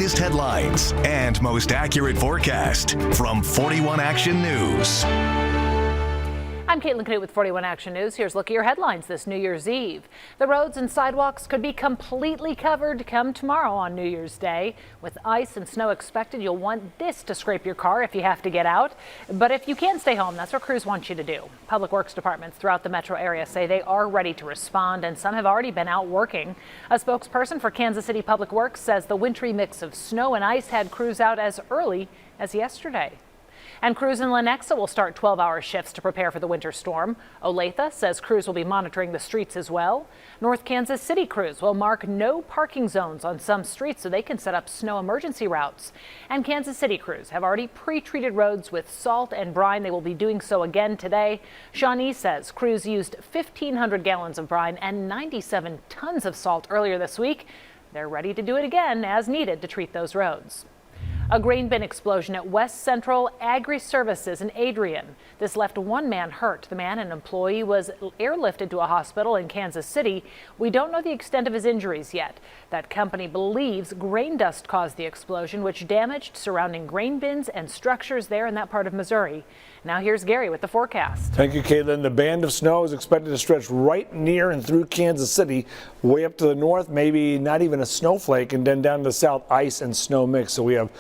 latest headlines and most accurate forecast from 41 Action News. I'm Caitlin Knut with 41 Action News. Here's a look at your headlines this New Year's Eve. The roads and sidewalks could be completely covered come tomorrow on New Year's Day. With ice and snow expected, you'll want this to scrape your car if you have to get out. But if you can stay home, that's what crews want you to do. Public Works departments throughout the metro area say they are ready to respond, and some have already been out working. A spokesperson for Kansas City Public Works says the wintry mix of snow and ice had crews out as early as yesterday. And crews in Lenexa will start 12-hour shifts to prepare for the winter storm. Olathe says crews will be monitoring the streets as well. North Kansas City crews will mark no parking zones on some streets so they can set up snow emergency routes. And Kansas City crews have already pre-treated roads with salt and brine. They will be doing so again today. Shawnee says crews used 1,500 gallons of brine and 97 tons of salt earlier this week. They're ready to do it again as needed to treat those roads. A grain bin explosion at West Central Agri Services in Adrian. This left one man hurt. The man, an employee, was airlifted to a hospital in Kansas City. We don't know the extent of his injuries yet. That company believes grain dust caused the explosion, which damaged surrounding grain bins and structures there in that part of Missouri. Now here's Gary with the forecast. Thank you, Caitlin. The band of snow is expected to stretch right near and through Kansas City, way up to the north, maybe not even a snowflake, and then down to the south, ice and snow mix. So we have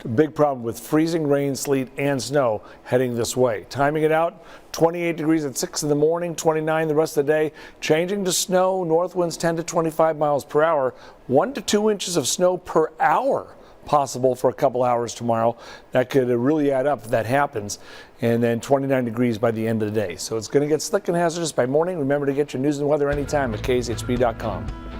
a big problem with freezing rain, sleet, and snow heading this way. Timing it out, 28 degrees at 6 in the morning, 29 the rest of the day. Changing to snow, north winds 10 to 25 miles per hour, 1 to 2 inches of snow per hour possible for a couple hours tomorrow. That could really add up if that happens. And then 29 degrees by the end of the day. So it's going to get slick and hazardous by morning. Remember to get your news and weather anytime at KSHB.com.